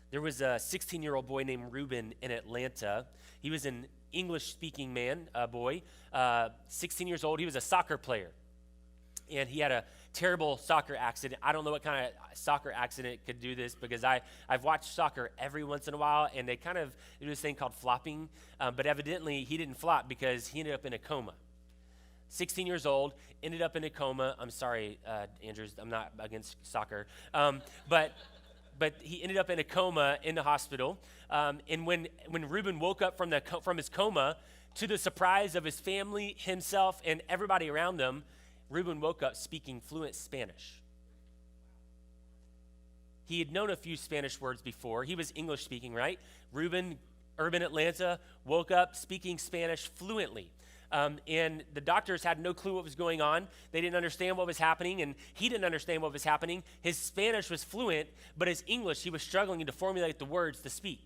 There was a 16-year-old boy named Reuben in Atlanta. He was an English-speaking boy, 16 years old. He was a soccer player, and he had a terrible soccer accident. I don't know what kind of soccer accident could do this, because I've watched soccer every once in a while, and they kind of do this thing called flopping, but evidently he didn't flop because he ended up in a coma. 16 years old, ended up in a coma. I'm sorry, Andrews, I'm not against soccer, but he ended up in a coma in the hospital. And when Reuben woke up from his coma, to the surprise of his family, himself, and everybody around them, Reuben woke up speaking fluent Spanish. He had known a few Spanish words before. He was English speaking, right? Reuben, urban Atlanta, woke up speaking Spanish fluently. And the doctors had no clue what was going on. They didn't understand what was happening, and he didn't understand what was happening. His Spanish was fluent, but his English, he was struggling to formulate the words to speak.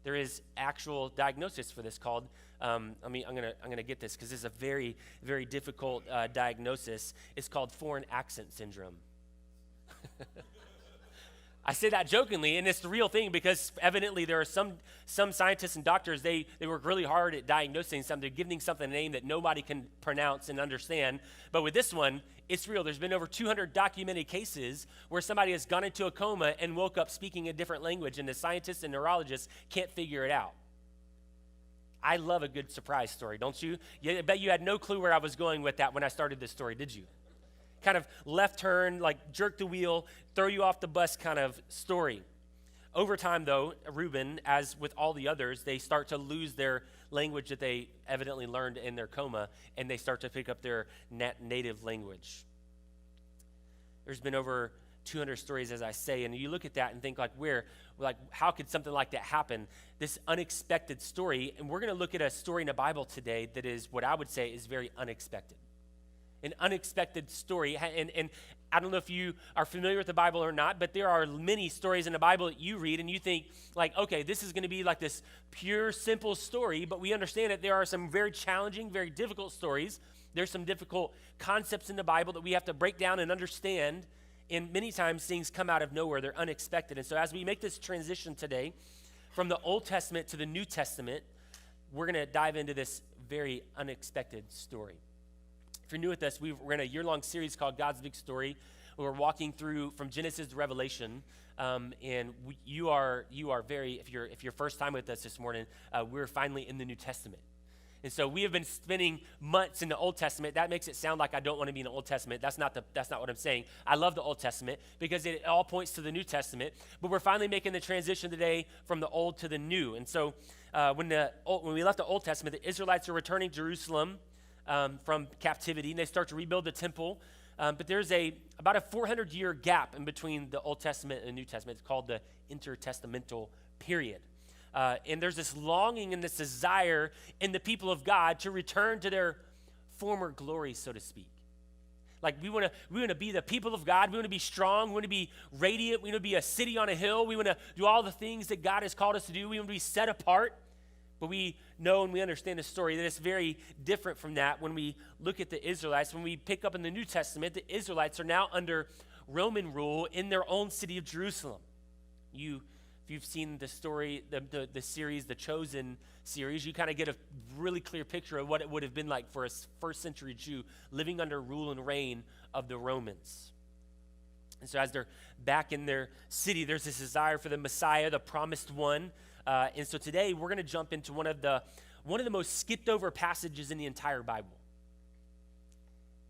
There is actual diagnosis for this called, I'm gonna get this because this is a very, very difficult diagnosis. It's called foreign accent syndrome. I say that jokingly, and it's the real thing, because evidently there are some scientists and doctors, they work really hard at diagnosing something, giving something a name that nobody can pronounce and understand. But with this one, it's real. There's been over 200 documented cases where somebody has gone into a coma and woke up speaking a different language, and the scientists and neurologists can't figure it out. I love a good surprise story, don't you? I bet you had no clue where I was going with that when I started this story, did you? Kind of left turn, like jerk the wheel, throw you off the bus kind of story. Over time, though, Reuben, as with all the others, they start to lose their language that they evidently learned in their coma, and they start to pick up their native language. There's been over 200 stories, as I say, and you look at that and think, how could something like that happen? This unexpected story, and we're going to look at a story in the Bible today that is what I would say is very unexpected. An unexpected story, and I don't know if you are familiar with the Bible or not, but there are many stories in the Bible that you read and you think, okay, this is going to be like this pure, simple story, but we understand that there are some very challenging, very difficult stories. There's some difficult concepts in the Bible that we have to break down and understand, and many times things come out of nowhere. They're unexpected. And so as we make this transition today from the Old Testament to the New Testament, we're going to dive into this very unexpected story. If you're new with us, we're in a year-long series called God's Big Story. We're walking through from Genesis to Revelation, and you are very. If you're first time with us this morning, we're finally in the New Testament, and so we have been spending months in the Old Testament. That makes it sound like I don't want to be in the Old Testament. That's not what I'm saying. I love the Old Testament because it all points to the New Testament. But we're finally making the transition today from the Old to the New, and so when we left the Old Testament, the Israelites are returning to Jerusalem from captivity, and they start to rebuild the temple. But there's about a 400-year gap in between the Old Testament and the New Testament. It's called the Inter-Testamental Period. And there's this longing and this desire in the people of God to return to their former glory, so to speak. Like we want to be the people of God. We want to be strong. We want to be radiant. We want to be a city on a hill. We want to do all the things that God has called us to do. We want to be set apart. But we know and we understand the story that it's very different from that when we look at the Israelites. When we pick up in the New Testament, the Israelites are now under Roman rule in their own city of Jerusalem. If you've seen the story, the series, the Chosen series, you kind of get a really clear picture of what it would have been like for a first century Jew living under rule and reign of the Romans. And so as they're back in their city, there's this desire for the Messiah, the promised one. And so today we're going to jump into one of the most skipped over passages in the entire Bible.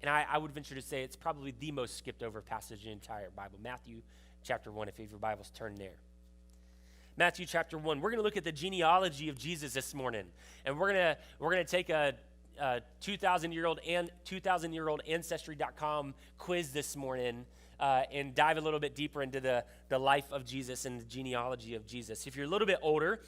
And I would venture to say it's probably the most skipped over passage in the entire Bible. Matthew chapter 1, if you have your Bibles, turn there. Matthew chapter 1. We're going to look at the genealogy of Jesus this morning. And we're going to take a 2,000-year-old ancestry.com quiz this morning. And dive a little bit deeper into the life of Jesus and the genealogy of Jesus. If you're a little bit older,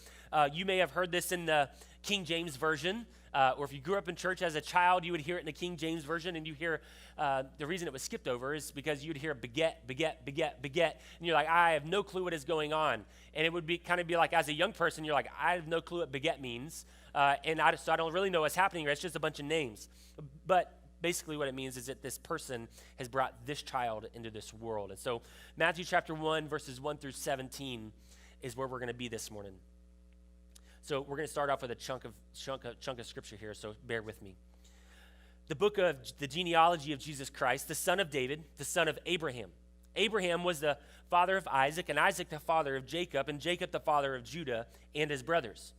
you may have heard this in the King James Version, or if you grew up in church as a child, you would hear it in the King James Version, and you hear, the reason it was skipped over is because you'd hear beget, beget, beget, beget, and you're like, I have no clue what is going on. And it would be kind of be like, as a young person, you're like, I have no clue what beget means, so I don't really know what's happening here. It's just a bunch of names. But Basically what it means is that this person has brought this child into this world. And so Matthew chapter 1, verses 1 through 17 is where we're going to be this morning. So we're going to start off with a chunk of scripture here, so bear with me. The book of the genealogy of Jesus Christ, the son of David, the son of Abraham. Abraham was the father of Isaac, and Isaac the father of Jacob, and Jacob the father of Judah and his brothers.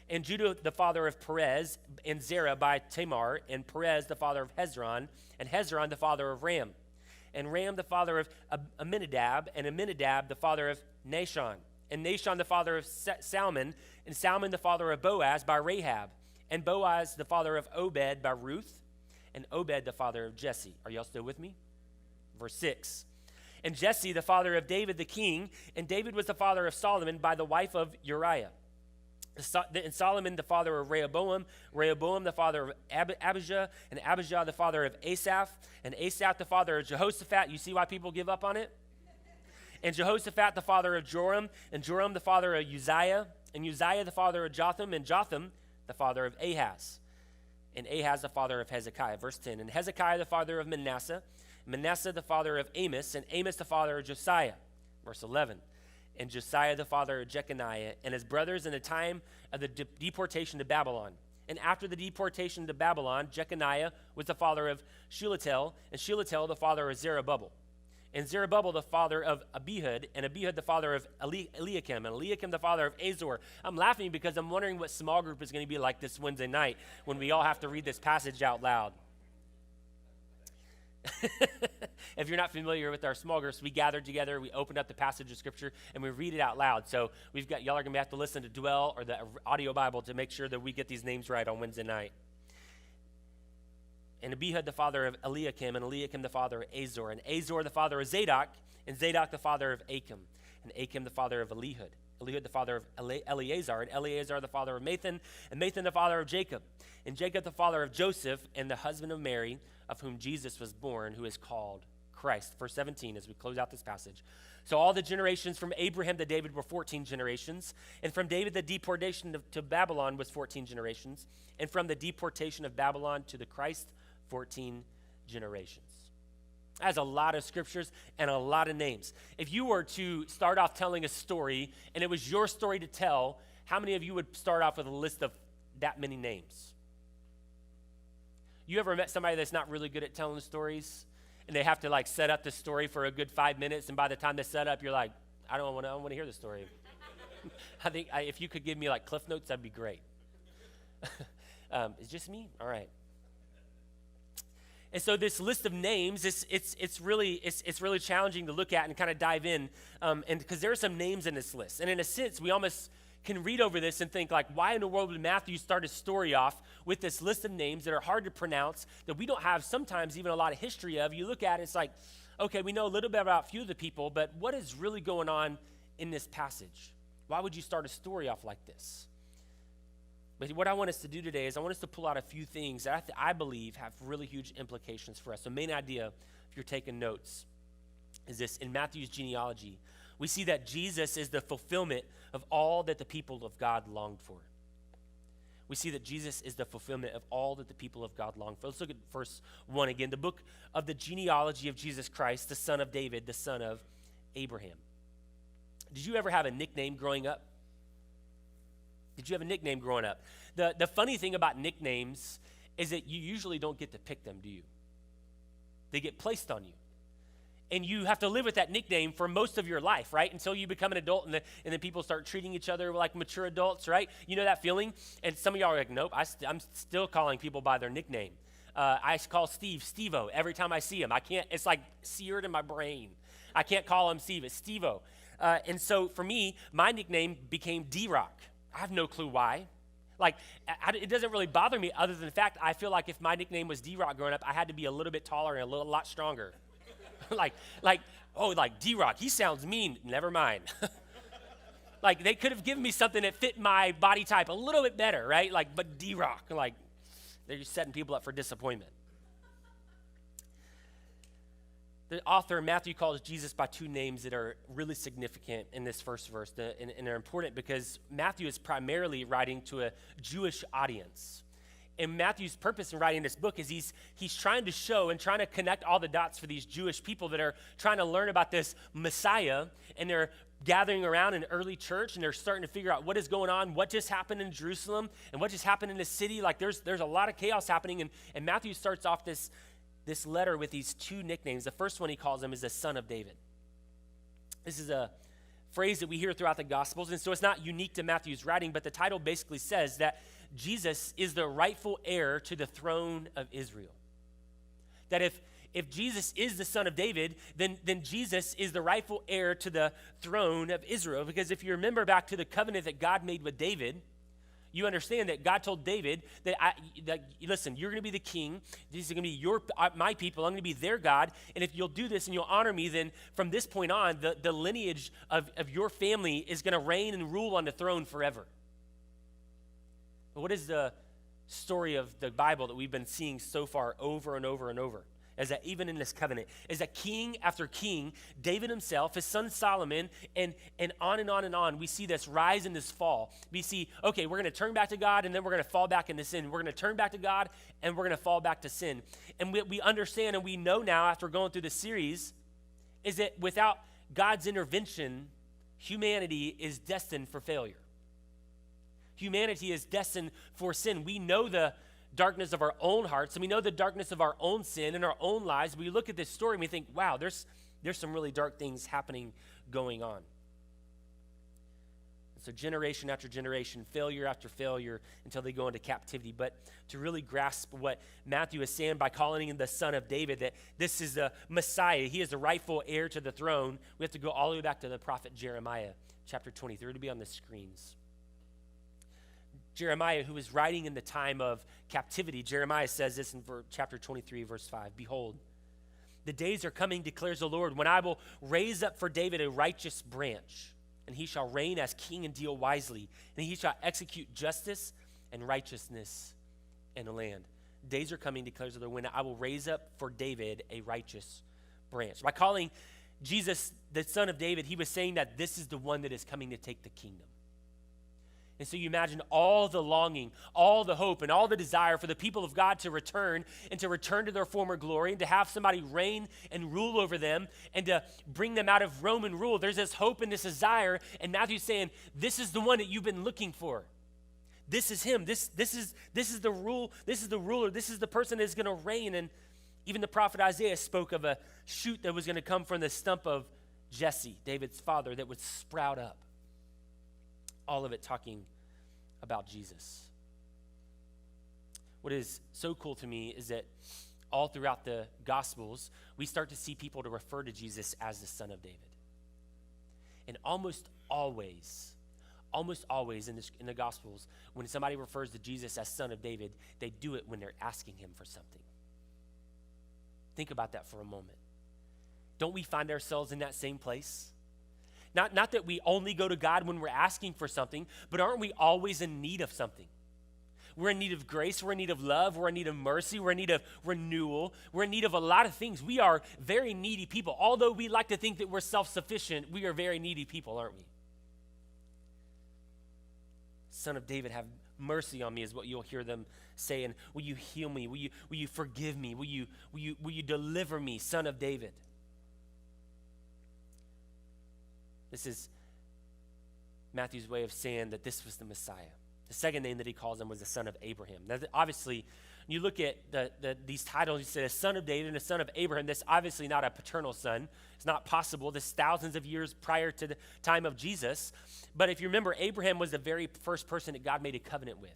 And Judah the father of Perez, and Zerah by Tamar, and Perez the father of Hezron, and Hezron the father of Ram. And Ram the father of Amminadab, and Amminadab the father of Nahshon. And Nahshon the father of Salmon, and Salmon the father of Boaz by Rahab. And Boaz the father of Obed by Ruth, and Obed the father of Jesse. Are y'all still with me? Verse 6. And Jesse the father of David the king, and David was the father of Solomon by the wife of Uriah. And Solomon the father of Rehoboam, Rehoboam the father of Abijah, and Abijah the father of Asaph, and Asaph the father of Jehoshaphat. You see why people give up on it? And Jehoshaphat the father of Joram, and Joram the father of Uzziah, and Uzziah the father of Jotham, and Jotham the father of Ahaz, and Ahaz the father of Hezekiah. Verse 10, and Hezekiah the father of Manasseh, Manasseh the father of Amos, and Amos the father of Josiah. Verse 11, and Josiah the father of Jeconiah, and his brothers in the time of the deportation to Babylon. And after the deportation to Babylon, Jeconiah was the father of Shealtiel, and Shealtiel the father of Zerubbabel. And Zerubbabel the father of Abihud, and Abihud the father of Eliakim, and Eliakim the father of Azor. I'm laughing because I'm wondering what small group is going to be like this Wednesday night when we all have to read this passage out loud. If you're not familiar with our small groups, we gathered together, we opened up the passage of scripture, and we read it out loud. So y'all are going to have to listen to Dwell or the audio Bible to make sure that we get these names right on Wednesday night. And Abihud the father of Eliakim, and Eliakim the father of Azor, and Azor the father of Zadok, and Zadok the father of Achim, and Achim the father of Elihud, Elihud the father of Eleazar, and Eleazar the father of Mathan, and Mathan the father of Jacob, and Jacob the father of Joseph, and the husband of Mary, of whom Jesus was born, who is called Christ. Verse 17, as we close out this passage. So all the generations from Abraham to David were 14 generations, and from David the deportation to Babylon was 14 generations, and from the deportation of Babylon to the Christ, 14 generations. That's a lot of scriptures and a lot of names. If you were to start off telling a story, and it was your story to tell, how many of you would start off with a list of that many names? You ever met somebody that's not really good at telling stories, and they have to like set up the story for a good 5 minutes, and by the time they set up, you're like, I don't want to hear the story. I think if you could give me like cliff notes, that'd be great. It's just me? All right. And so this list of names, it's really challenging to look at and kind of dive in, and because there are some names in this list, and in a sense, we almost can read over this and think like, why in the world would Matthew start his story off with this list of names that are hard to pronounce, that we don't have sometimes even a lot of history of? You look at it, it's like, okay, we know a little bit about a few of the people, but what is really going on in this passage? Why would you start a story off like this? But what I want us to do today is I want us to pull out a few things that I believe have really huge implications for us. The main idea, if you're taking notes, is this: in Matthew's genealogy, we see that Jesus is the fulfillment of all that the people of God longed for. We see that Jesus is the fulfillment of all that the people of God longed for. Let's look at verse 1 again. The book of the genealogy of Jesus Christ, the son of David, the son of Abraham. Did you ever have a nickname growing up? Did you have a nickname growing up? The funny thing about nicknames is that you usually don't get to pick them, do you? They get placed on you. And you have to live with that nickname for most of your life, right? Until you become an adult, and then people start treating each other like mature adults, right? You know that feeling? And some of y'all are like, nope, I'm still calling people by their nickname. I call Steve Steve-O every time I see him. I can't, it's like seared in my brain. I can't call him Steve, it's Steve-O. And so for me, my nickname became D-Rock. I have no clue why. Like, it doesn't really bother me other than the fact I feel like if my nickname was D-Rock growing up, I had to be a little bit taller and a lot stronger. like D-Rock, he sounds mean. Never mind. Like, they could have given me something that fit my body type a little bit better, right? Like, but D-Rock, like, they're just setting people up for disappointment. The author, Matthew, calls Jesus by two names that are really significant in this first verse, and they're important because Matthew is primarily writing to a Jewish audience. And Matthew's purpose in writing this book is he's trying to show and trying to connect all the dots for these Jewish people that are trying to learn about this Messiah, and they're gathering around an early church, and they're starting to figure out what is going on, what just happened in Jerusalem, and what just happened in the city. Like there's a lot of chaos happening, and Matthew starts off this letter with these two nicknames. The first one he calls him is the Son of David. This is a phrase that we hear throughout the Gospels, and so it's not unique to Matthew's writing, but the title basically says that Jesus is the rightful heir to the throne of Israel. That if Jesus is the Son of David, then Jesus is the rightful heir to the throne of Israel. Because if you remember back to the covenant that God made with David, you understand that God told David that listen, you're going to be the king. These are going to be my people. I'm going to be their God. And if you'll do this and you'll honor me, then from this point on, the lineage of your family is going to reign and rule on the throne forever. But what is the story of the Bible that we've been seeing so far over and over and over? Is that even in this covenant, is that king after king, David himself, his son Solomon, and on and on and on, we see this rise and this fall. We see, okay, we're going to turn back to God, and then we're going to fall back into sin. We're going to turn back to God, and we're going to fall back to sin. And we understand and we know now after going through the series is that without God's intervention, humanity is destined for failure. Humanity is destined for sin. We know the darkness of our own hearts, and we know the darkness of our own sin in our own lives. We look at this story and we think, wow, there's some really dark things happening going on. So generation after generation, failure after failure, until they go into captivity. But to really grasp what Matthew is saying by calling him the Son of David, that this is the Messiah, he is the rightful heir to the throne, we have to go all the way back to the prophet Jeremiah, chapter 23. It'll be on the screens. Jeremiah, who was writing in the time of captivity, Jeremiah says this in chapter 23, verse 5. Behold, the days are coming, declares the Lord, when I will raise up for David a righteous branch, and he shall reign as king and deal wisely, and he shall execute justice and righteousness in the land. Days are coming, declares the Lord, when I will raise up for David a righteous branch. By calling Jesus the Son of David, he was saying that this is the one that is coming to take the kingdom. And so you imagine all the longing, all the hope, and all the desire for the people of God to return and to return to their former glory and to have somebody reign and rule over them and to bring them out of Roman rule. There's this hope and this desire, and Matthew's saying, this is the one that you've been looking for. This is him. This is the rule. This is the ruler. This is the person that's going to reign. And even the prophet Isaiah spoke of a shoot that was going to come from the stump of Jesse, David's father, that would sprout up. All of it talking about Jesus. What is so cool to me is that all throughout the Gospels, we start to see people to refer to Jesus as the Son of David. And almost always in the Gospels, when somebody refers to Jesus as Son of David, they do it when they're asking him for something. Think about that for a moment. Don't we find ourselves in that same place? Not that we only go to God when we're asking for something, but aren't we always in need of something? We're in need of grace, we're in need of love, we're in need of mercy, we're in need of renewal, we're in need of a lot of things. We are very needy people. Although we like to think that we're self-sufficient, we are very needy people, aren't we? Son of David, have mercy on me is what you'll hear them saying. Will you heal me? Will you forgive me? Will you deliver me, Son of David? This is Matthew's way of saying that this was the Messiah. The second name that he calls him was the son of Abraham. Now, obviously, when you look at these titles, you say a son of David and a son of Abraham. That's obviously not a paternal son. It's not possible. This is thousands of years prior to the time of Jesus. But if you remember, Abraham was the very first person that God made a covenant with.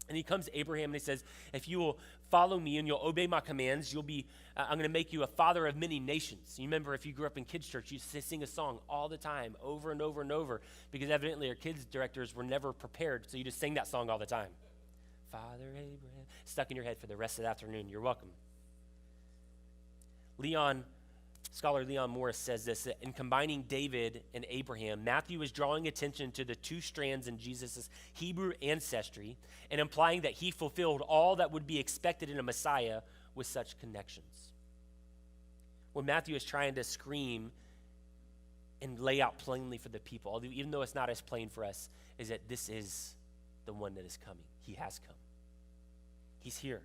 And he comes to Abraham and he says, if you will follow me and you'll obey my commands, you'll be, I'm going to make you a father of many nations. You remember if you grew up in kids' church, you sing a song all the time, over and over and over, because evidently our kids' directors were never prepared, so you just sing that song all the time. Father Abraham, stuck in your head for the rest of the afternoon. You're welcome. Scholar Leon Morris says this, that in combining David and Abraham, Matthew is drawing attention to the two strands in Jesus' Hebrew ancestry and implying that he fulfilled all that would be expected in a Messiah with such connections. What Matthew is trying to scream and lay out plainly for the people, even though it's not as plain for us, is that this is the one that is coming. He has come. He's here.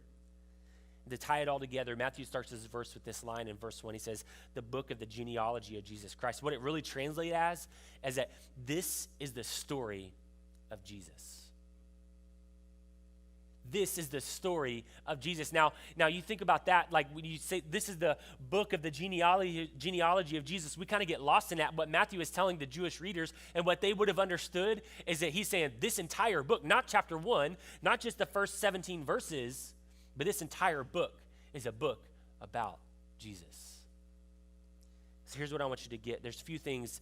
To tie it all together, Matthew starts his verse with this line in verse 1. He says, the book of the genealogy of Jesus Christ. What it really translates as is that this is the story of Jesus. This is the story of Jesus. Now you think about that, like when you say this is the book of the genealogy of Jesus, we kind of get lost in that. What Matthew is telling the Jewish readers and what they would have understood is that he's saying this entire book, not chapter 1, not just the first 17 verses, but this entire book is a book about Jesus. So here's what I want you to get. There's three things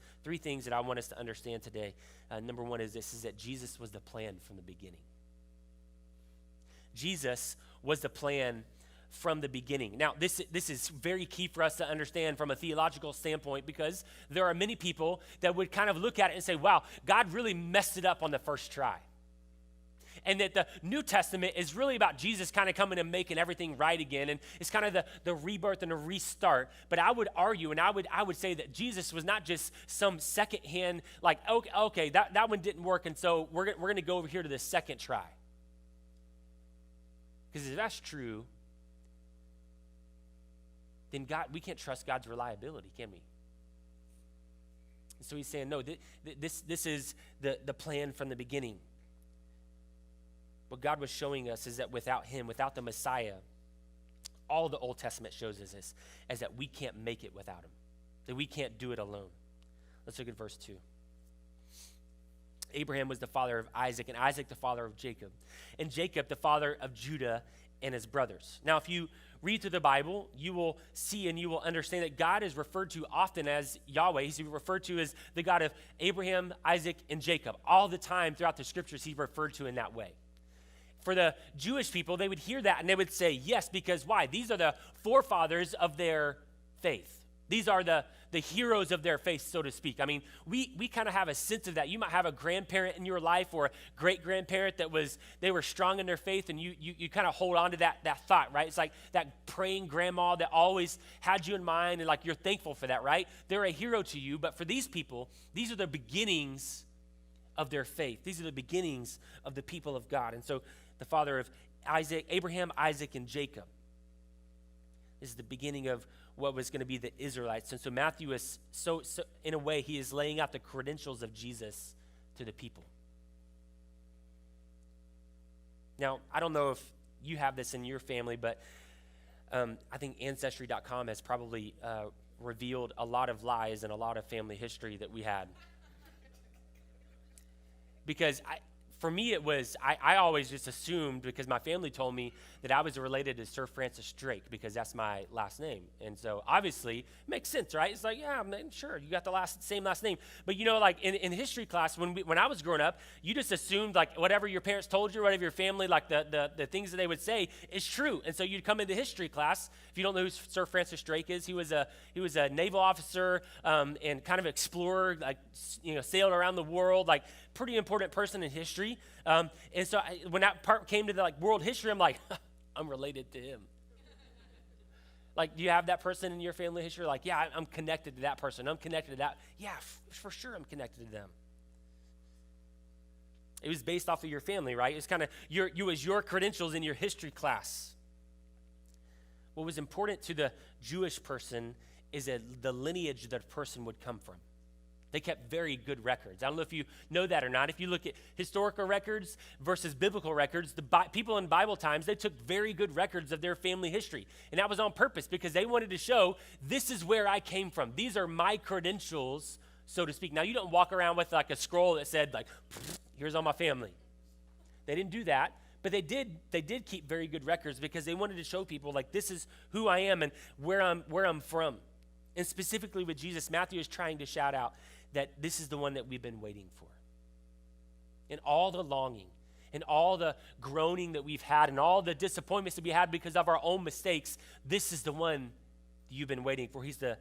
that I want us to understand today. Number one is this, is that Jesus was the plan from the beginning. Jesus was the plan from the beginning. Now, this is very key for us to understand from a theological standpoint, because there are many people that would kind of look at it and say, wow, God really messed it up on the first try. And that the New Testament is really about Jesus kind of coming and making everything right again. And it's kind of the rebirth and a restart. But I would argue, and I would say that Jesus was not just some secondhand, like, okay, that one didn't work, and so we're going to go over here to the second try. Because if that's true, then we can't trust God's reliability, can we? And so he's saying, no, this is the plan from the beginning. What God was showing us is that without him, without the Messiah, all the Old Testament shows us this, is that we can't make it without him, that we can't do it alone. Let's look at verse 2. Abraham was the father of Isaac, and Isaac the father of Jacob, and Jacob the father of Judah and his brothers. Now, if you read through the Bible, you will see and you will understand that God is referred to often as Yahweh. He's referred to as the God of Abraham, Isaac, and Jacob. All the time throughout the scriptures, he's referred to in that way. For the Jewish people, they would hear that and they would say, yes, because why? These are the forefathers of their faith. These are the heroes of their faith, so to speak. I mean, we kind of have a sense of that. You might have a grandparent in your life or a great-grandparent they were strong in their faith, and you kind of hold on to that thought, right? It's like that praying grandma that always had you in mind, and like you're thankful for that, right? They're a hero to you, but for these people, these are the beginnings of their faith. These are the beginnings of the people of God. And so the father of Abraham, Isaac, and Jacob. This is the beginning of what was going to be the Israelites. And so Matthew is so in a way, he is laying out the credentials of Jesus to the people. Now, I don't know if you have this in your family, but I think Ancestry.com has probably revealed a lot of lies and a lot of family history that we had. Because for me, it was, I always just assumed, because my family told me that I was related to Sir Francis Drake because that's my last name. And so obviously, it makes sense, right? It's like, yeah, I'm sure you got the same last name. But you know, like in history class, when I was growing up, you just assumed like whatever your parents told you, whatever your family, like the things that they would say is true. And so you'd come into history class. If you don't know who Sir Francis Drake is, he was a naval officer and kind of explorer, like, sailed around the world, like pretty important person in history. And so when that part came to the world history, I'm like, I'm related to him. Like, do you have that person in your family history? Like, yeah, I'm connected to that person. I'm connected to that. Yeah, for sure I'm connected to them. It was based off of your family, right? It's kind of your credentials in your history class. What was important to the Jewish person is the lineage that a person would come from. They kept very good records. I don't know if you know that or not. If you look at historical records versus biblical records, the people in Bible times, they took very good records of their family history. And that was on purpose because they wanted to show, this is where I came from. These are my credentials, so to speak. Now, you don't walk around with like a scroll that said, like, here's all my family. They didn't do that. But they did keep very good records because they wanted to show people, like, this is who I am and where I'm from. And specifically with Jesus, Matthew is trying to shout out that this is the one that we've been waiting for. And all the longing and all the groaning that we've had and all the disappointments that we had because of our own mistakes, this is the one you've been waiting for. He's the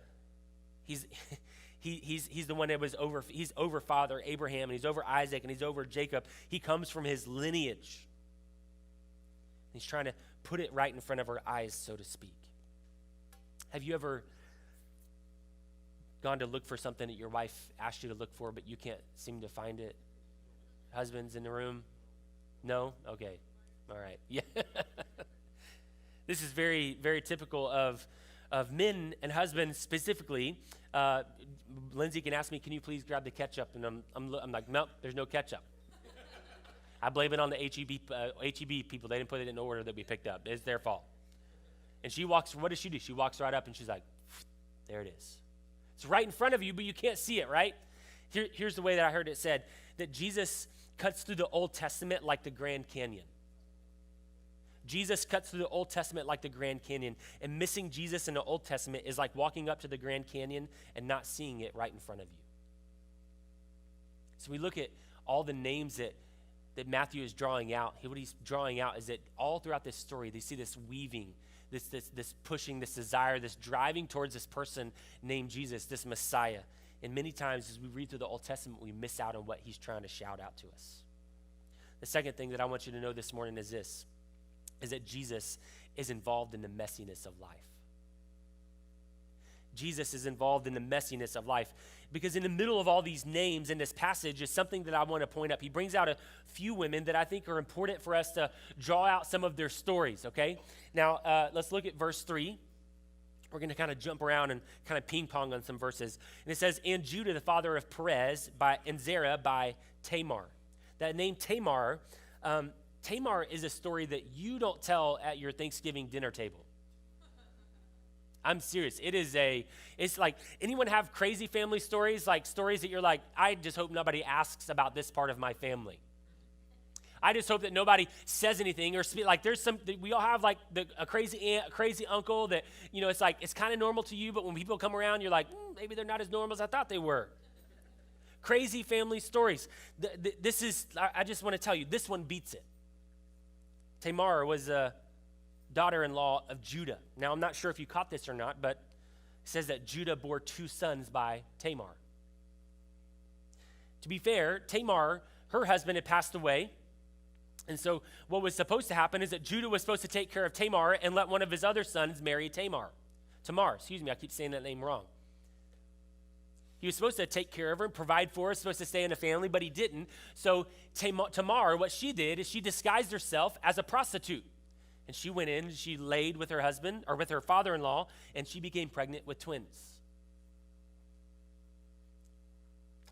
one that was over. He's over Father Abraham, and he's over Isaac, and he's over Jacob. He comes from his lineage. He's trying to put it right in front of our eyes, so to speak. Have you ever gone to look for something that your wife asked you to look for, but you can't seem to find it? Husbands in the room? No? Okay. All right. Yeah. This is very, very typical of men and husbands specifically. Lindsay can ask me, can you please grab the ketchup? And I'm like, nope, there's no ketchup. I blame it on the HEB people. They didn't put it in order that we picked up. It's their fault. And what does she do? She walks right up and she's like, there it is. It's right in front of you, but you can't see it, right? Here's the way that I heard it said, that Jesus cuts through the Old Testament like the Grand Canyon. Jesus cuts through the Old Testament like the Grand Canyon, and missing Jesus in the Old Testament is like walking up to the Grand Canyon and not seeing it right in front of you. So we look at all the names that Matthew is drawing out. What he's drawing out is that all throughout this story, they see this weaving, this pushing, this desire, this driving towards this person named Jesus, this Messiah. And many times as we read through the Old Testament, we miss out on what he's trying to shout out to us. The second thing that I want you to know this morning is this, is that Jesus is involved in the messiness of life. Jesus is involved in the messiness of life, because in the middle of all these names in this passage is something that I want to point up. He brings out a few women that I think are important for us to draw out some of their stories, okay? Now, let's look at verse 3. We're going to kind of jump around and kind of ping pong on some verses. And it says, and Judah, the father of Perez, and Zerah by Tamar. That name Tamar, Tamar is a story that you don't tell at your Thanksgiving dinner table. I'm serious. It's like, anyone have crazy family stories? Like stories that you're like, I just hope nobody asks about this part of my family. I just hope that nobody says anything or speak. Like we all have like a crazy aunt, a crazy uncle that, it's like, it's kind of normal to you, but when people come around, you're like, maybe they're not as normal as I thought they were. Crazy family stories. I just want to tell you, this one beats it. Tamar was a daughter-in-law of Judah. Now, I'm not sure if you caught this or not, but it says that Judah bore 2 sons by Tamar. To be fair, Tamar, her husband had passed away. And so what was supposed to happen is that Judah was supposed to take care of Tamar and let one of his other sons marry Tamar. Tamar, I keep saying that name wrong. He was supposed to take care of her and provide for her, supposed to stay in the family, but he didn't. So Tamar, what she did is she disguised herself as a prostitute. And she went in and she laid with her husband, or with her father-in-law, and she became pregnant with twins.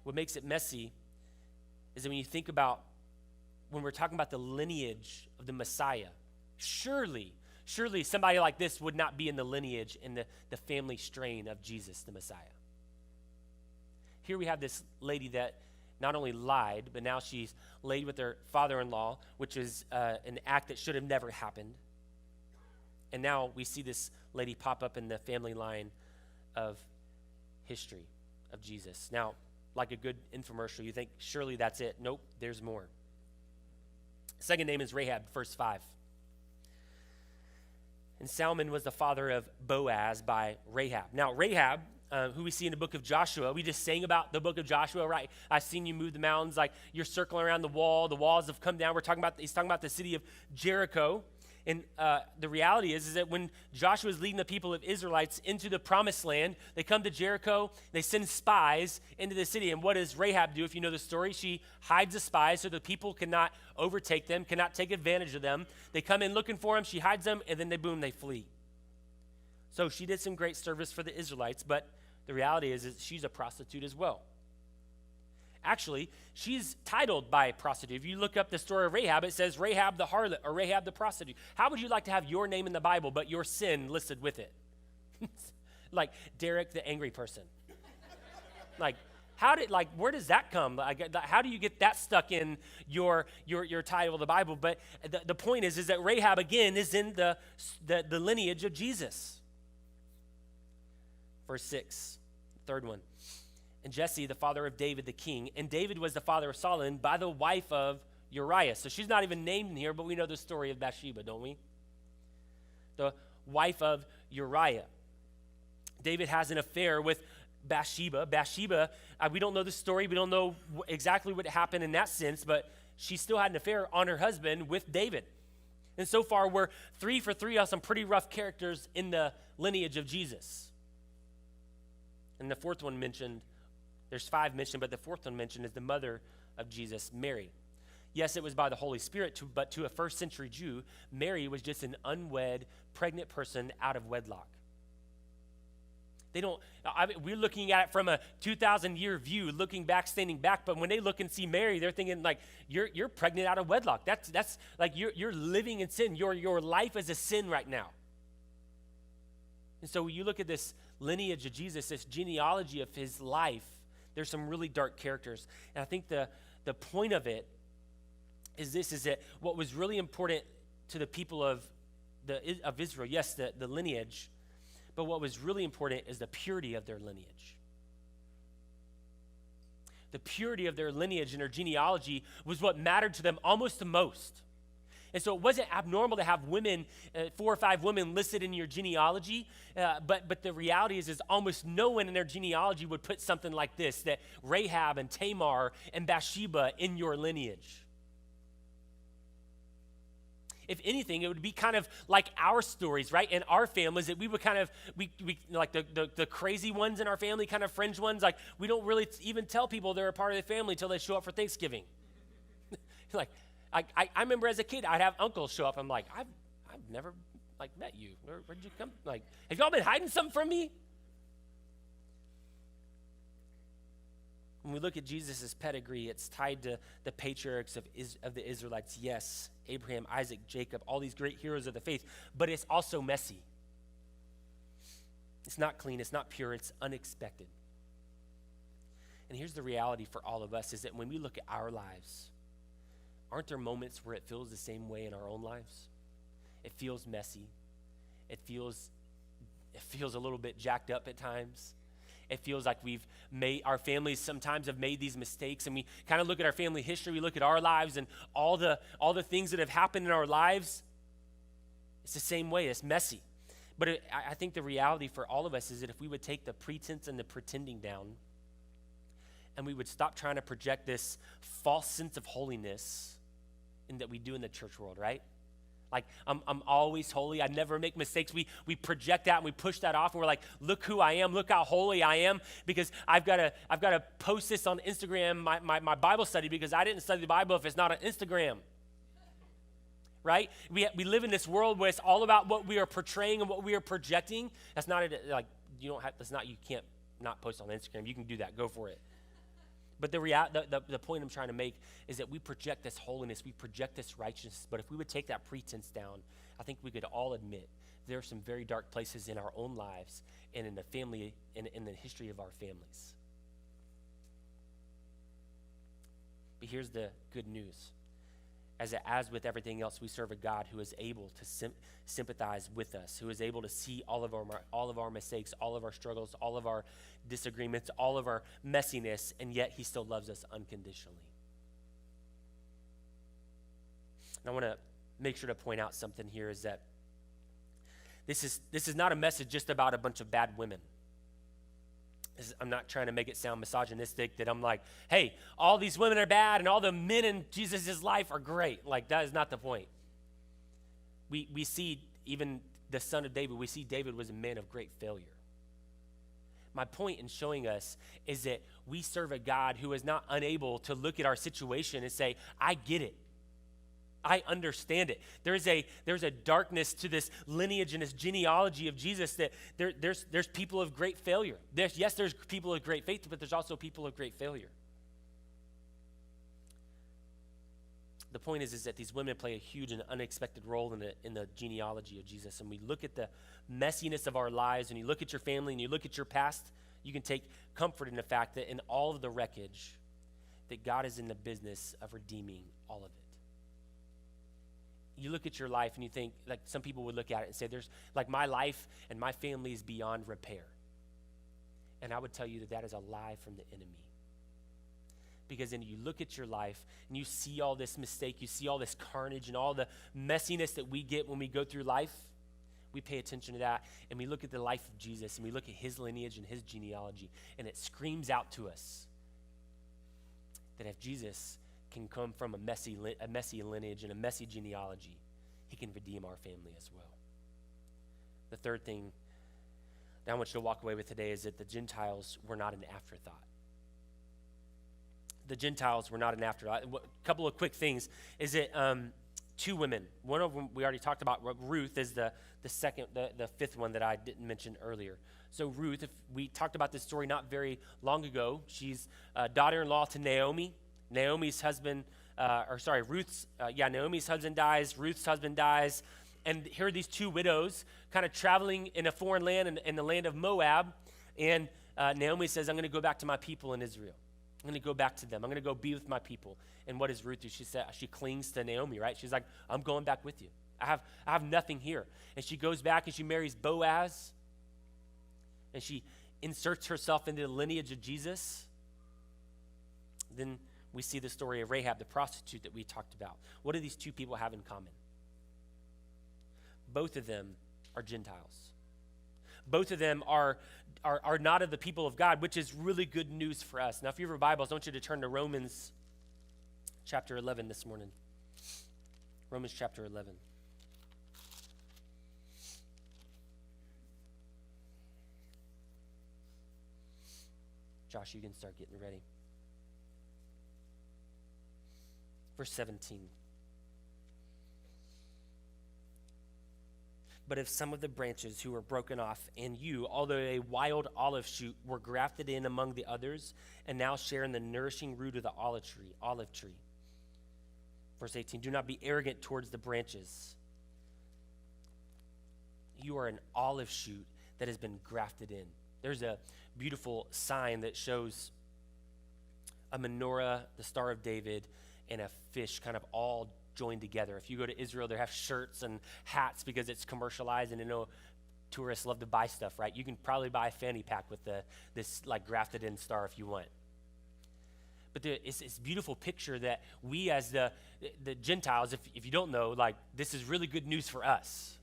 What makes it messy is that when you think about, when we're talking about the lineage of the Messiah, surely somebody like this would not be in the lineage and the family strain of Jesus, the Messiah. Here we have this lady that not only lied, but now she's laid with her father-in-law, which is an act that should have never happened. And now we see this lady pop up in the family line of history of Jesus. Now, like a good infomercial, you think, surely that's it. Nope, there's more. Second name is Rahab, verse 5. And Salmon was the father of Boaz by Rahab. Now, Rahab, who we see in the book of Joshua, we just sang about the book of Joshua, right? I've seen you move the mountains, like you're circling around the walls have come down. He's talking about the city of Jericho. And the reality is that when Joshua is leading the people of Israelites into the promised land, they come to Jericho, they send spies into the city. And what does Rahab do? If you know the story, she hides the spies so the people cannot overtake them, cannot take advantage of them. They come in looking for them, she hides them, and then they flee. So she did some great service for the Israelites, but the reality is she's a prostitute as well. Actually, she's titled by a prostitute. If you look up the story of Rahab, it says Rahab the harlot or Rahab the prostitute. How would you like to have your name in the Bible, but your sin listed with it? Like Derek the angry person. Where does that come? How do you get that stuck in your title of the Bible? But the point is that Rahab, again, is in the lineage of Jesus. Verse 6, third one. And Jesse, the father of David the king, and David was the father of Solomon by the wife of Uriah. So she's not even named in here, but we know the story of Bathsheba, don't we? The wife of Uriah. David has an affair with Bathsheba. Bathsheba, we don't know the story. We don't know exactly what happened in that sense, but she still had an affair on her husband with David. And so far, we're 3 for 3 on some pretty rough characters in the lineage of Jesus. And the fourth one mentioned, there's 5 mentioned, but the fourth one mentioned is the mother of Jesus, Mary. Yes, it was by the Holy Spirit, but to a first century Jew, Mary was just an unwed, pregnant person out of wedlock. We're looking at it from a 2,000-year view, looking back, standing back, but when they look and see Mary, they're thinking like, you're pregnant out of wedlock. That's like you're living in sin. Your life is a sin right now. And so when you look at this lineage of Jesus, this genealogy of his life, there's some really dark characters. And I think the point of it is that what was really important to the people of Israel, yes, the lineage, but what was really important is the purity of their lineage. The purity of their lineage and their genealogy was what mattered to them almost the most. And so it wasn't abnormal to have women, 4 or 5 women listed in your genealogy, but the reality is almost no one in their genealogy would put something like this, that Rahab and Tamar and Bathsheba in your lineage. If anything, it would be kind of like our stories, right? In our families, that we would kind of, we like the crazy ones in our family, kind of fringe ones, like we don't really even tell people they're a part of the family until they show up for Thanksgiving. Like, I remember as a kid, I'd have uncles show up. I'm like, I've never like met you. Where'd you come? Like, have y'all been hiding something from me? When we look at Jesus' pedigree, it's tied to the patriarchs of the Israelites. Yes, Abraham, Isaac, Jacob, all these great heroes of the faith, but it's also messy. It's not clean, it's not pure, it's unexpected. And here's the reality for all of us, is that when we look at our lives, aren't there moments where it feels the same way in our own lives? It feels messy. It feels a little bit jacked up at times. It feels like our families sometimes have made these mistakes, and we kind of look at our family history, we look at our lives and all the things that have happened in our lives. It's the same way, it's messy. But I think the reality for all of us is that if we would take the pretense and the pretending down, and we would stop trying to project this false sense of holiness that we do in the church world, right? Like, I'm always holy. I never make mistakes. We project that and we push that off, and we're like, look who I am. Look how holy I am, because I've got to post this on Instagram, my Bible study, because I didn't study the Bible if it's not on Instagram. Right? We live in this world where it's all about what we are portraying and what we are projecting. That's not like you can't not post on Instagram. You can do that. Go for it. But the point I'm trying to make is that we project this holiness, we project this righteousness, but if we would take that pretense down, I think we could all admit there are some very dark places in our own lives and in the family, in the history of our families. But here's the good news. As with everything else, we serve a God who is able to sympathize with us, who is able to see all of our mistakes, all of our struggles, all of our disagreements, all of our messiness, and yet he still loves us unconditionally. And I want to make sure to point out something here, is that this is not a message just about a bunch of bad women. I'm not trying to make it sound misogynistic, that I'm like, hey, all these women are bad and all the men in Jesus' life are great. Like, that is not the point. We see even the son of David, we see David was a man of great failure. My point in showing us is that we serve a God who is not unable to look at our situation and say, I get it. I understand it. There's a darkness to this lineage and this genealogy of Jesus, that there's people of great failure. There's people of great faith, but there's also people of great failure. The point is that these women play a huge and unexpected role in the genealogy of Jesus. And we look at the messiness of our lives, and you look at your family, and you look at your past, you can take comfort in the fact that in all of the wreckage, that God is in the business of redeeming all of it. You look at your life and you think, like some people would look at it and say, there's like my life and my family is beyond repair. And I would tell you that is a lie from the enemy. Because then you look at your life and you see all this mistake, you see all this carnage and all the messiness that we get when we go through life. We pay attention to that, and we look at the life of Jesus, and we look at his lineage and his genealogy, and it screams out to us that if Jesus can come from a messy lineage and a messy genealogy, he can redeem our family as well. The third thing that I want you to walk away with today is that the Gentiles were not an afterthought. the Gentiles were not an afterthought. A couple of quick things. Is it two women? One of them we already talked about. Ruth is the fifth one that I didn't mention earlier. So Ruth, if we talked about this story not very long ago, she's daughter-in-law to Naomi. Naomi's husband, Naomi's husband dies. Ruth's husband dies. And here are these two widows kind of traveling in a foreign land, in the land of Moab. And Naomi says, I'm going to go back to my people in Israel. I'm going to go back to them. I'm going to go be with my people. And what does Ruth do? She clings to Naomi, right? She's like, I'm going back with you. I have nothing here. And she goes back and she marries Boaz. And she inserts herself into the lineage of Jesus. Then we see the story of Rahab, the prostitute that we talked about. What do these two people have in common? Both of them are Gentiles. Both of them are not of the people of God, which is really good news for us. Now, if you have your Bibles, I want you to turn to Romans chapter 11 this morning. Romans chapter 11. Josh, you can start getting ready. Verse 17. But if some of the branches who were broken off and you, although a wild olive shoot, were grafted in among the others and now share in the nourishing root of the olive tree. Verse 18, do not be arrogant towards the branches. You are an olive shoot that has been grafted in. There's a beautiful sign that shows a menorah, the Star of David, and a fish kind of all joined together. If you go to Israel, they have shirts and hats because it's commercialized, and you know tourists love to buy stuff, right? You can probably buy a fanny pack with this like grafted in star if you want. But it's this beautiful picture that we as the Gentiles, if you don't know, like this is really good news for us.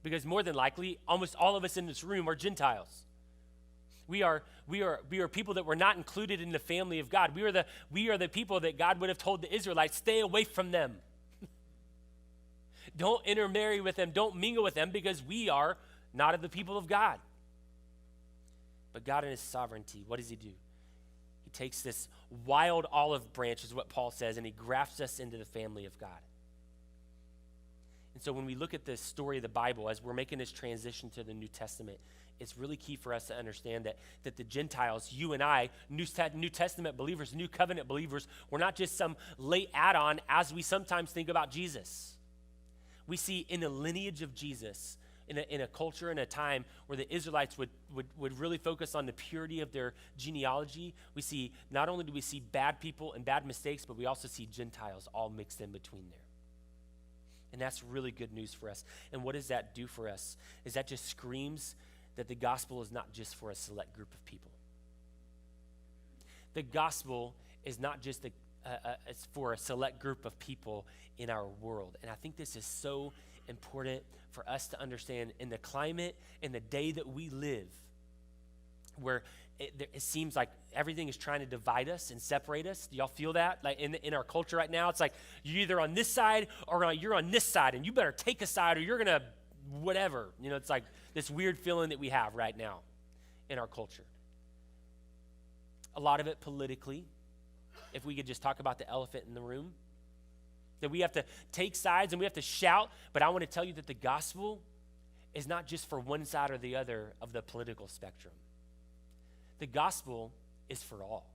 Because more than likely, almost all of us in this room are Gentiles. We are people that were not included in the family of God. We are the people that God would have told the Israelites, stay away from them. Don't intermarry with them. Don't mingle with them because we are not of the people of God. But God in his sovereignty, what does he do? He takes this wild olive branch, is what Paul says, and he grafts us into the family of God. And so when we look at the story of the Bible, as we're making this transition to the New Testament, it's really key for us to understand that the Gentiles, you and I, New Testament believers, New Covenant believers, we're not just some late add-on as we sometimes think about Jesus. We see in the lineage of Jesus, in a culture and a time where the Israelites would really focus on the purity of their genealogy, we see, not only do we see bad people and bad mistakes, but we also see Gentiles all mixed in between there. And that's really good news for us. And what does that do for us? Is that just screams that the gospel is not just for a select group of people. The gospel is not just it's for a select group of people in our world. And I think this is so important for us to understand in the climate, in the day that we live, where it seems like everything is trying to divide us and separate us. Do y'all feel that? Like in our culture right now, it's like you're either on this side or you're on this side, and you better take a side or you're going to whatever. You know, it's like this weird feeling that we have right now in our culture. A lot of it politically, if we could just talk about the elephant in the room, that we have to take sides and we have to shout, but I want to tell you that the gospel is not just for one side or the other of the political spectrum. The gospel is for all.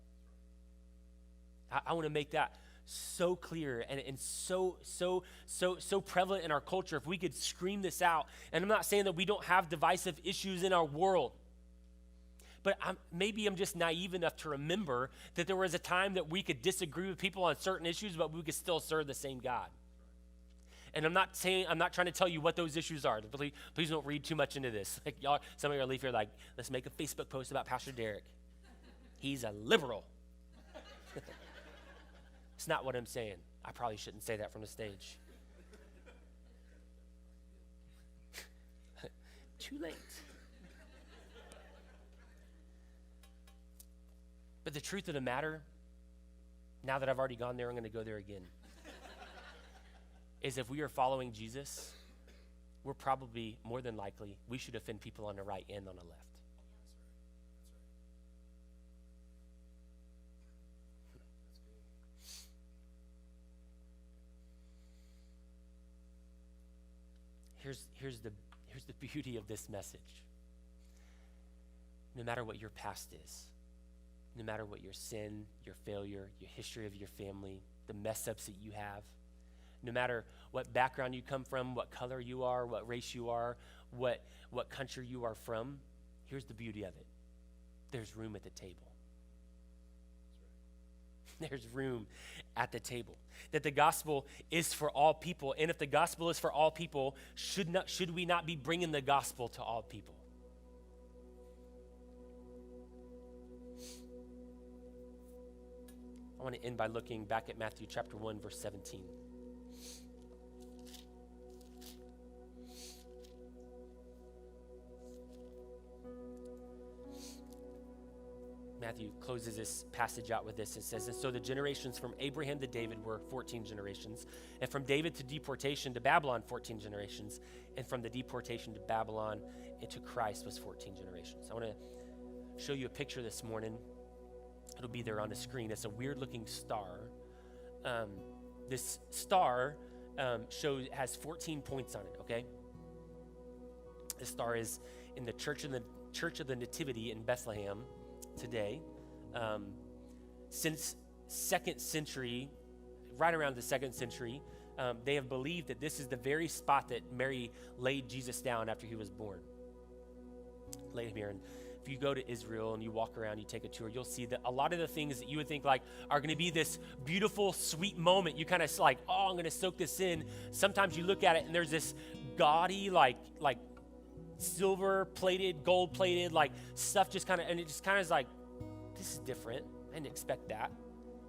I want to make that so clear and so prevalent in our culture. If we could scream this out, and I'm not saying that we don't have divisive issues in our world, but maybe I'm just naive enough to remember that there was a time that we could disagree with people on certain issues, but we could still serve the same God. And I'm not trying to tell you what those issues are. Please don't read too much into this. Like y'all, some of you are leave here like, let's make a Facebook post about Pastor Derek. He's a liberal. It's not what I'm saying. I probably shouldn't say that from the stage. Too late. But the truth of the matter, now that I've already gone there, I'm going to go there again, is if we are following Jesus, we're probably, more than likely, we should offend people on the right and on the left. here's the beauty of this message. No matter what your past is, no matter what your sin, your failure, your history of your family, the mess ups that you have, no matter what background you come from, what color you are, what race you are, what country you are from, here's the beauty of it. There's room at the table. There's room at the table. That the gospel is for all people. And if the gospel is for all people, should we not be bringing the gospel to all people? I want to end by looking back at Matthew chapter 1, verse 17. Matthew closes this passage out with this. It says, and so the generations from Abraham to David were 14 generations, and from David to deportation to Babylon, 14 generations, and from the deportation to Babylon into Christ was 14 generations. I want to show you a picture this morning. It'll be there on the screen. It's a weird-looking star. This star has 14 points on it, okay? This star is in the Church of the Nativity in Bethlehem today. Since 2nd century, right around the 2nd century, they have believed that this is the very spot that Mary laid Jesus down after he was born. Laid him here. And if you go to Israel and you walk around, you take a tour, you'll see that a lot of the things that you would think like are going to be this beautiful, sweet moment, you kind of like, oh, I'm going to soak this in. Sometimes you look at it and there's this gaudy, like silver-plated, gold-plated, like stuff just kind of, and it just kind of is like, this is different. I didn't expect that.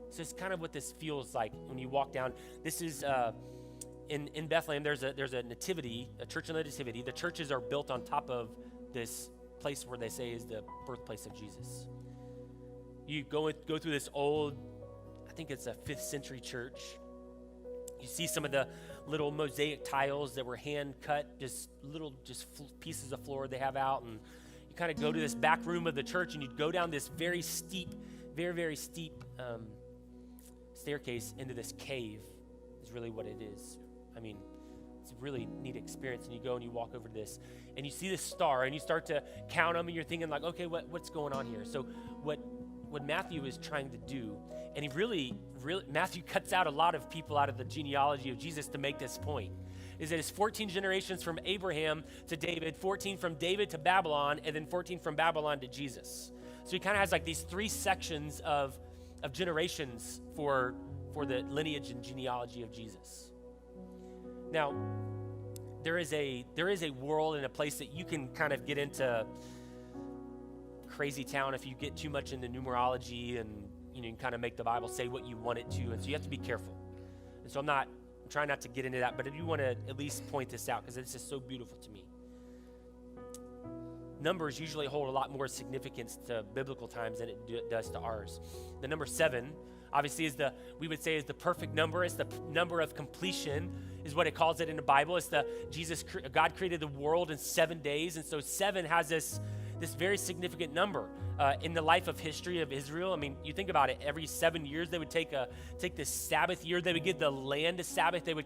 So it's kind of what this feels like when you walk down. This is in Bethlehem. There's a nativity, a church of the nativity. The churches are built on top of this place where they say is the birthplace of Jesus. You go through this old, I think it's a 5th century church. You see some of the little mosaic tiles that were hand cut, just pieces of floor they have out, and you kind of go to this back room of the church, and you go down this very steep, very steep staircase into this cave. Is really what it is. I mean, it's a really neat experience, and you go and you walk over to this, and you see this star, and you start to count them, and you're thinking like, okay, what's going on here? So what Matthew is trying to do, and he really, Matthew cuts out a lot of people out of the genealogy of Jesus to make this point, is that it's 14 generations from Abraham to David, 14 from David to Babylon, and then 14 from Babylon to Jesus. So he kind of has like these 3 sections of generations for the lineage and genealogy of Jesus. Now, there is a world and a place that you can kind of get into crazy town if you get too much into numerology, and you can kind of make the Bible say what you want it to, and so you have to be careful. And so I'm trying not to get into that, but I do want to at least point this out because it's just so beautiful to me. Numbers usually hold a lot more significance to biblical times than it does to ours. The number 7 obviously is we would say is the perfect number. It's the number of completion is what it calls it in the Bible. It's God created the world in 7 days, and so 7 has this very significant number in the life of history of Israel. I mean, you think about it, every 7 years they would take this Sabbath year. They would give the land a Sabbath. They would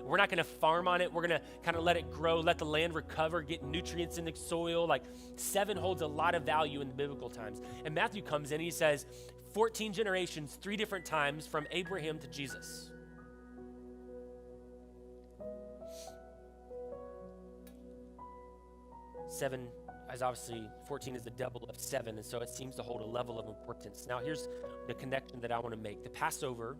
we're not going to farm on it. We're going to kind of let it grow, let the land recover, get nutrients in the soil. Like 7 holds a lot of value in the biblical times. And Matthew comes in and he says, 14 generations, 3 different times from Abraham to Jesus. Seven, as obviously 14 is the double of 7, and so it seems to hold a level of importance. Now here's the connection that I want to make. The Passover,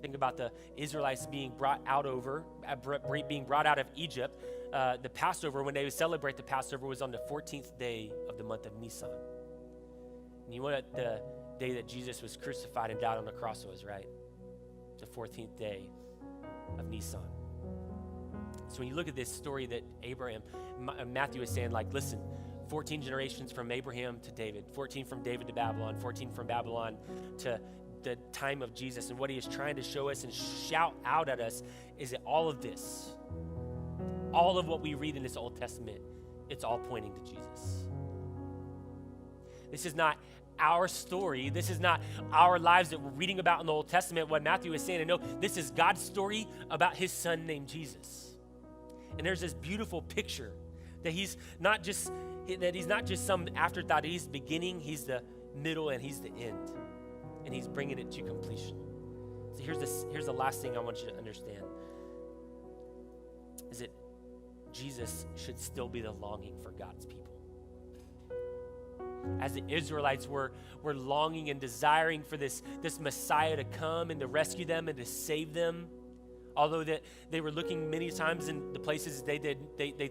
think about the Israelites being brought out of Egypt. The Passover, when they would celebrate the Passover, was on the 14th day of the month of Nisan. And you know what the day that Jesus was crucified and died on the cross was, right? It's the 14th day of Nisan. So when you look at this story that Matthew is saying, like, listen, 14 generations from Abraham to David, 14 from David to Babylon, 14 from Babylon to the time of Jesus. And what he is trying to show us and shout out at us is that all of this, all of what we read in this Old Testament, it's all pointing to Jesus. This is not our story. This is not our lives that we're reading about in the Old Testament, what Matthew is saying. And no, this is God's story about his son named Jesus. And there's this beautiful picture that he's not just some afterthought. He's the beginning, he's the middle, and he's the end. And he's bringing it to completion. So here's the last thing I want you to understand, is that Jesus should still be the longing for God's people. As the Israelites were longing and desiring for this Messiah to come and to rescue them and to save them, although that they were looking many times in the places they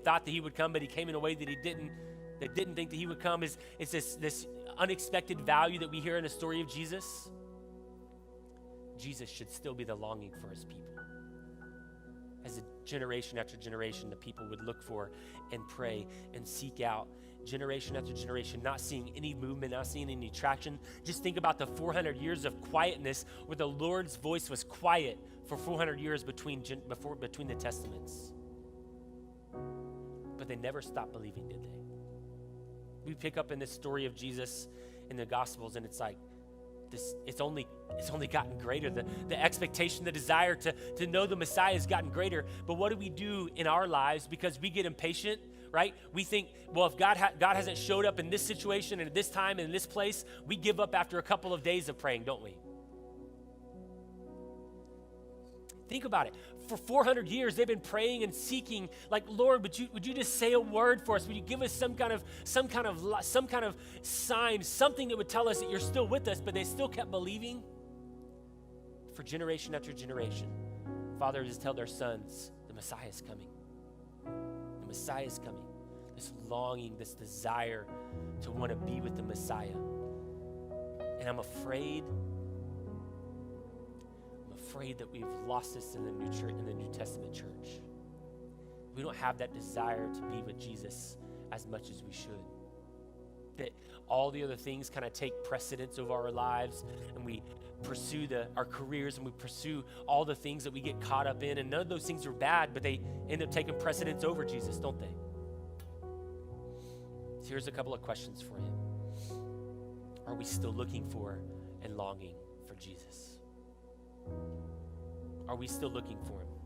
thought that he would come, but he came in a way that they didn't think that he would come. It's this unexpected value that we hear in the story of Jesus. Jesus should still be the longing for his people. As a generation after generation, the people would look for and pray and seek out, generation after generation, not seeing any movement, not seeing any traction. Just think about the 400 years of quietness where the Lord's voice was quiet for 400 years between the testaments. But they never stopped believing, did they? We pick up in this story of Jesus in the Gospels, and it's like, it's only gotten greater. The expectation, the desire to know the Messiah has gotten greater. But what do we do in our lives because we get impatient, right? We think, well, if God hasn't showed up in this situation and at this time and in this place, we give up after a couple of days of praying, don't we? Think about it. For 400 years, they've been praying and seeking, like, Lord, would you just say a word for us? Would you give us some kind of sign, something that would tell us that you're still with us? But they still kept believing. For generation after generation, fathers just tell their sons, the Messiah is coming. The Messiah is coming. This longing, this desire to want to be with the Messiah. And I'm afraid that we've lost this in the New Testament church. We don't have that desire to be with Jesus as much as we should. That all the other things kind of take precedence over our lives, and we pursue our careers, and we pursue all the things that we get caught up in, and none of those things are bad, but they end up taking precedence over Jesus, don't they? So here's a couple of questions for you. Are we still looking for and longing for Jesus? Are we still looking for him?